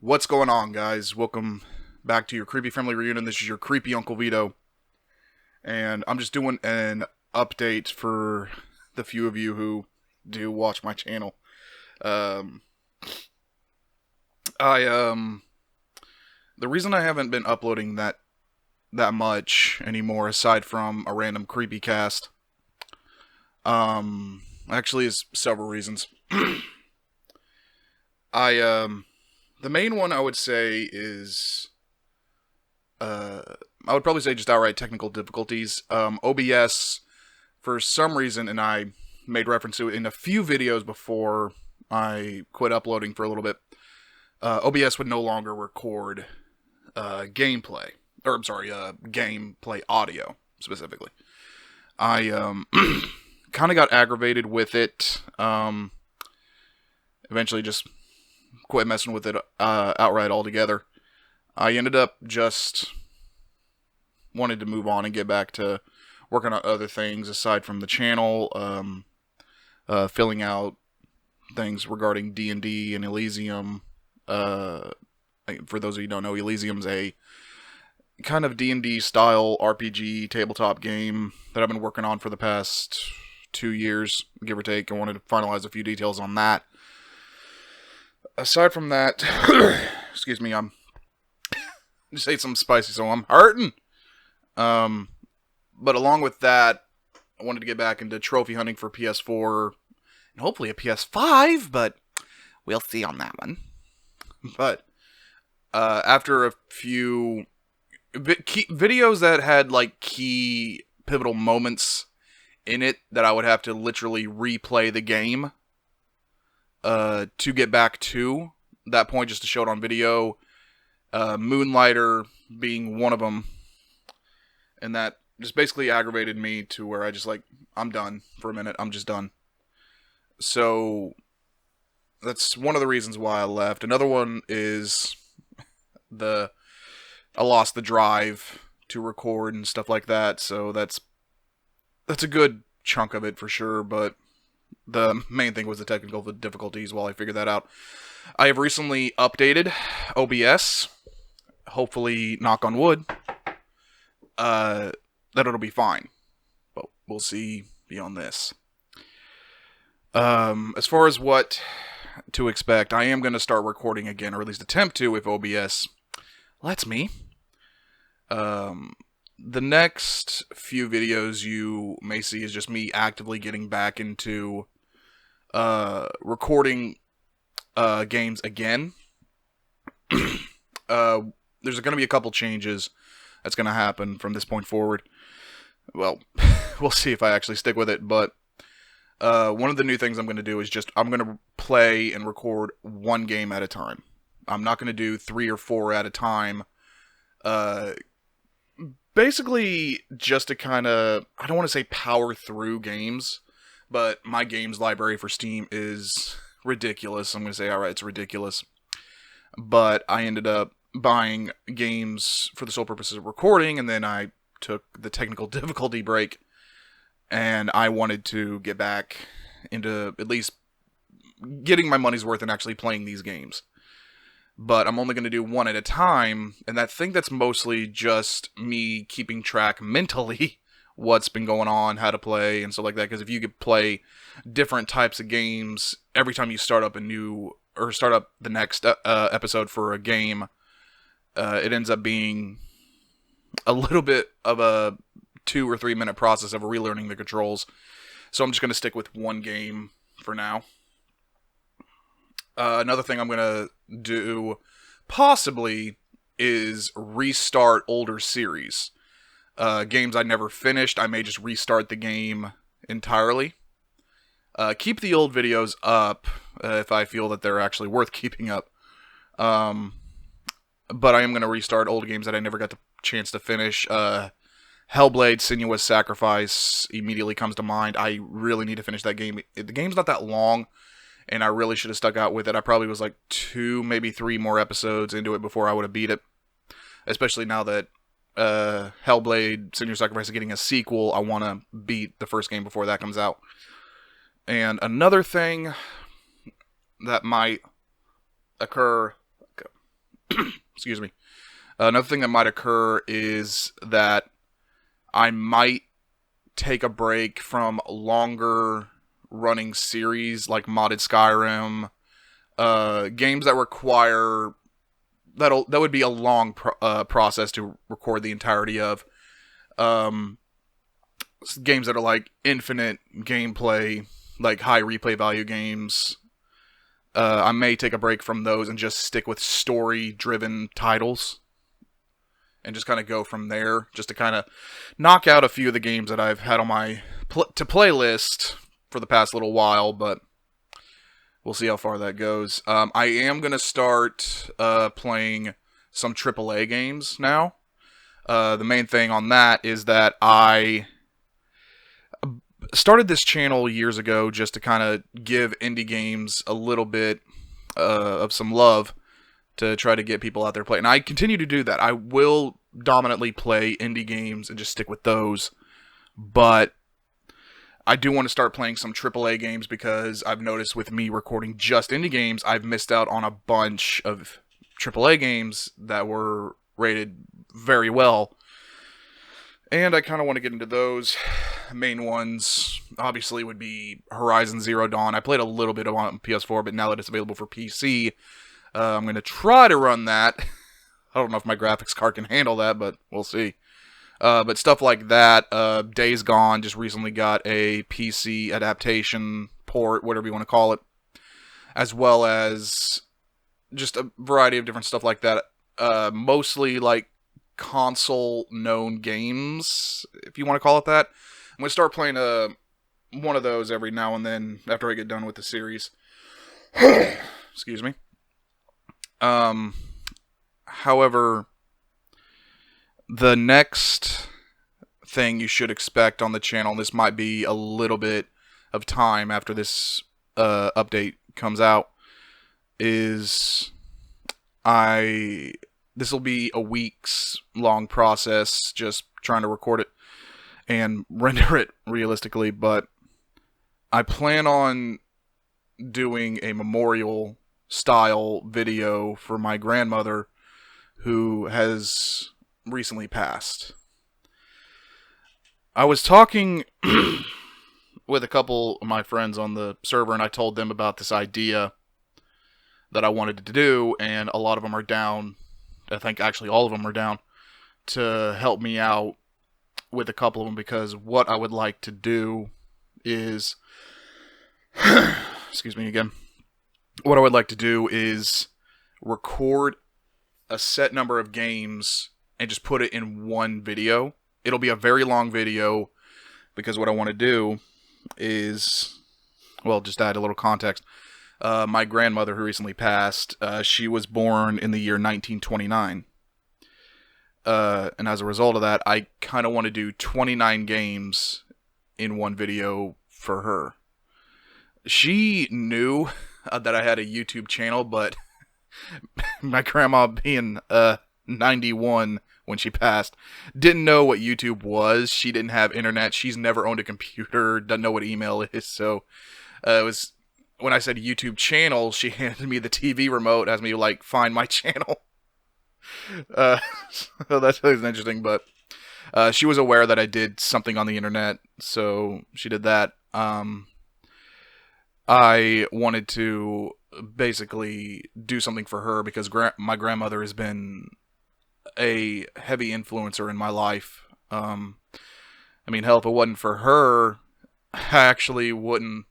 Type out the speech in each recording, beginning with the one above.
What's going on, guys? Welcome back to your Creepy Family Reunion. This is your creepy Uncle Vito, and I'm just doing an update for the few of you who do watch my channel. Um, the reason I haven't been uploading that much anymore, aside from a random creepy cast, actually is several reasons. The main one I would say is, I would probably say just outright technical difficulties. OBS, for some reason, and I made reference to it in a few videos before I quit uploading for a little bit, OBS would no longer record gameplay. Or, I'm sorry, gameplay audio, specifically. I kind of got aggravated with it. Eventually just quit messing with it outright altogether. I ended up just wanted to move on and get back to working on other things aside from the channel, filling out things regarding D&D and Elysium. For those of you who don't know, Elysium's a kind of D&D style RPG tabletop game that I've been working on for the past 2 years, give or take. I wanted to finalize a few details on that. Aside from that, excuse me, I'm just ate something spicy, so I'm hurting. But along with that, I wanted to get back into trophy hunting for PS4 and hopefully a PS5, but we'll see on that one. But after a few videos that had like key pivotal moments in it that I would have to literally replay the game to get back to that point, just to show it on video, Moonlighter being one of them, and that just basically aggravated me to where I just I'm done for a minute. I'm just done. So that's one of the reasons why I left. Another one is I lost the drive to record and stuff like that, so that's a good chunk of it for sure, but the main thing was the technical difficulties while I figured that out. I have recently updated OBS, hopefully, knock on wood, that it'll be fine, but we'll see beyond this. As far as what to expect, I am going to start recording again, or at least attempt to, if OBS lets me. The next few videos you may see is just me actively getting back into recording games again. There's going to be a couple changes that's going to happen from this point forward. Well, we'll see if I actually stick with it, but one of the new things I'm going to do is I'm going to play and record one game at a time. I'm not going to do 3 or 4 at a time. Basically, just to kind of, I don't want to say power through games, but my games library for Steam is ridiculous. I'm going to say, alright, it's ridiculous. But I ended up buying games for the sole purposes of recording, and then I took the technical difficulty break, and I wanted to get back into at least getting my money's worth and actually playing these games. But I'm only going to do one at a time, and I think that's mostly just me keeping track mentally what's been going on, how to play, and stuff like that, because if you could play different types of games every time you start up the next episode for a game, it ends up being a little bit of a 2 or 3 minute process of relearning the controls. So I'm just going to stick with one game for now. Another thing I'm going to do, possibly, is restart older series. Games I never finished, I may just restart the game entirely. Keep the old videos up, if I feel that they're actually worth keeping up. But I am going to restart old games that I never got the chance to finish. Hellblade: Senua's Sacrifice immediately comes to mind. I really need to finish that game. The game's not that long, and I really should have stuck out with it. I probably was 2, maybe 3 more episodes into it before I would have beat it. Especially now that Hellblade: Senua's Sacrifice is getting a sequel, I want to beat the first game before that comes out. And another thing that might occur Excuse me. Another thing that might occur is that I might take a break from longer running series like modded Skyrim, games that require that would be a long process to record the entirety of. Games that are like infinite gameplay, like high replay value games. I may take a break from those and just stick with story-driven titles. And just kind of go from there, just to kind of knock out a few of the games that I've had on my to-play list for the past little while, but we'll see how far that goes. I am going to start playing some AAA games now. The main thing on that is that I started this channel years ago just to kind of give indie games a little bit of some love, to try to get people out there playing. And I continue to do that. I will dominantly play indie games and just stick with those. But I do want to start playing some AAA games, because I've noticed with me recording just indie games, I've missed out on a bunch of AAA games that were rated very well. And I kind of want to get into those. Main ones, obviously, would be Horizon Zero Dawn. I played a little bit on PS4, but now that it's available for PC, I'm going to try to run that. I don't know if my graphics card can handle that, but we'll see. But stuff like that. Days Gone just recently got a PC adaptation port, whatever you want to call it. As well as just a variety of different stuff like that. Mostly like console-known games, if you want to call it that. I'm going to start playing one of those every now and then after I get done with the series. Excuse me. However, the next thing you should expect on the channel, and this might be a little bit of time after this update comes out, is this will be a week's long process, just trying to record it and render it realistically, but I plan on doing a memorial style video for my grandmother, who has recently passed. I was talking with a couple of my friends on the server, and I told them about this idea that I wanted to do, and a lot of them are down. I think actually all of them are down to help me out with a couple of them, because what I would like to do is excuse me again. What I would like to do is record a set number of games and just put it in one video. It'll be a very long video, because what I want to do is, well, just to add a little context. My grandmother, who recently passed, she was born in the year 1929. And as a result of that, I kind of want to do 29 games in one video for her. She knew that I had a YouTube channel, but my grandma, being 91 when she passed, didn't know what YouTube was. She didn't have internet. She's never owned a computer, doesn't know what email is. So it was, when I said YouTube channel, she handed me the TV remote, asked me to like find my channel. So that's interesting, but she was aware that I did something on the internet, so she did that. I wanted to basically do something for her, because my grandmother has been a heavy influencer in my life. I mean, hell, if it wasn't for her, I actually wouldn't,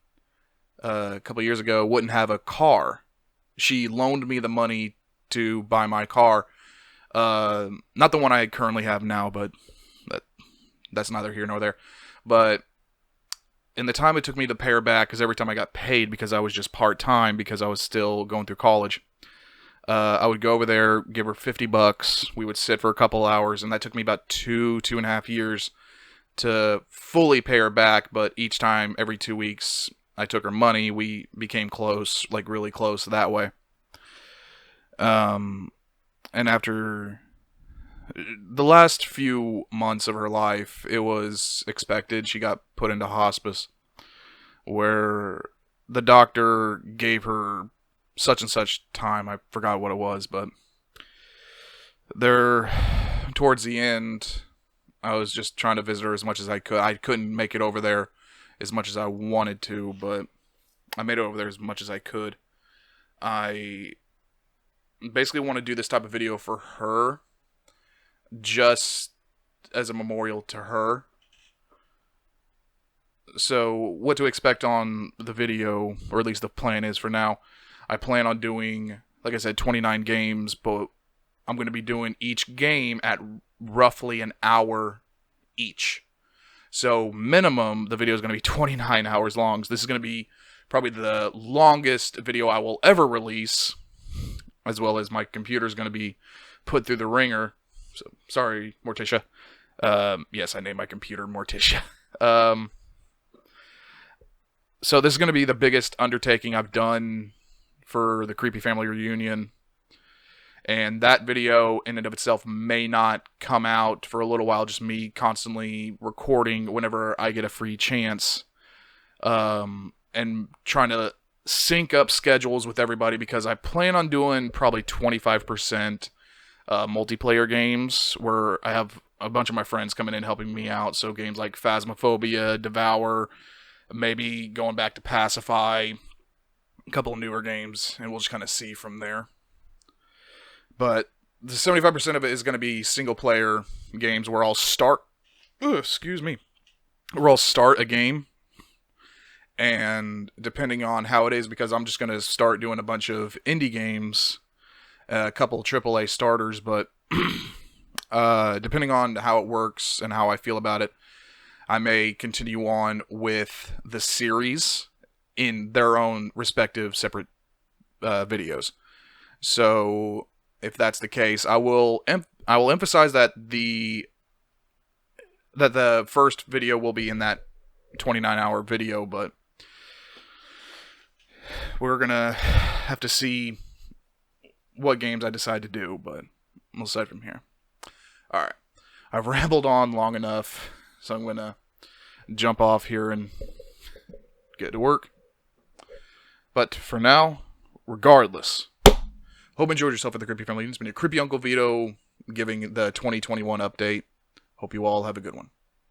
a couple years ago, wouldn't have a car. She loaned me the money to buy my car. Not the one I currently have now, but that's neither here nor there. But in the time it took me to pay her back, because every time I got paid, because I was just part-time, because I was still going through college, I would go over there, give her $50, we would sit for a couple hours, and that took me about 2.5 years to fully pay her back. But each time, every 2 weeks, I took her money, we became close, like really close that way. And after the last few months of her life, it was expected. She got put into hospice, where the doctor gave her such and such time. I forgot what it was, but There, towards the end, I was just trying to visit her as much as I could. I couldn't make it over there as much as I wanted to, but I made it over there as much as I could. I basically want to do this type of video for her, just as a memorial to her. So, what to expect on the video, or at least the plan is for now. I plan on doing, like I said, 29 games, but I'm going to be doing each game at roughly an hour each. So, minimum, the video is going to be 29 hours long. So this is going to be probably the longest video I will ever release, as well as my computer is going to be put through the ringer. So, sorry, Morticia. Yes, I named my computer Morticia. So this is going to be the biggest undertaking I've done for the Creepy Family Reunion. And that video in and of itself may not come out for a little while, just me constantly recording whenever I get a free chance. And trying to sync up schedules with everybody, because I plan on doing probably 25% multiplayer games where I have a bunch of my friends coming in helping me out. So games like Phasmophobia, Devour, maybe going back to Pacify, a couple of newer games, and we'll just kind of see from there. But the 75% of it is going to be single player games where I'll start, where I'll start a game, and depending on how it is, because I'm just going to start doing a bunch of indie games, a couple of AAA starters, but depending on how it works and how I feel about it, I may continue on with the series in their own respective separate videos. So if that's the case, I will emphasize that the first video will be in that 29-hour video, but we're gonna have to see what games I decide to do. But we'll start from here. All right, I've rambled on long enough, so I'm gonna jump off here and get to work. But for now, regardless, hope you enjoyed yourself at the Creepy Family. It's been your Creepy Uncle Vito giving the 2021 update. Hope you all have a good one.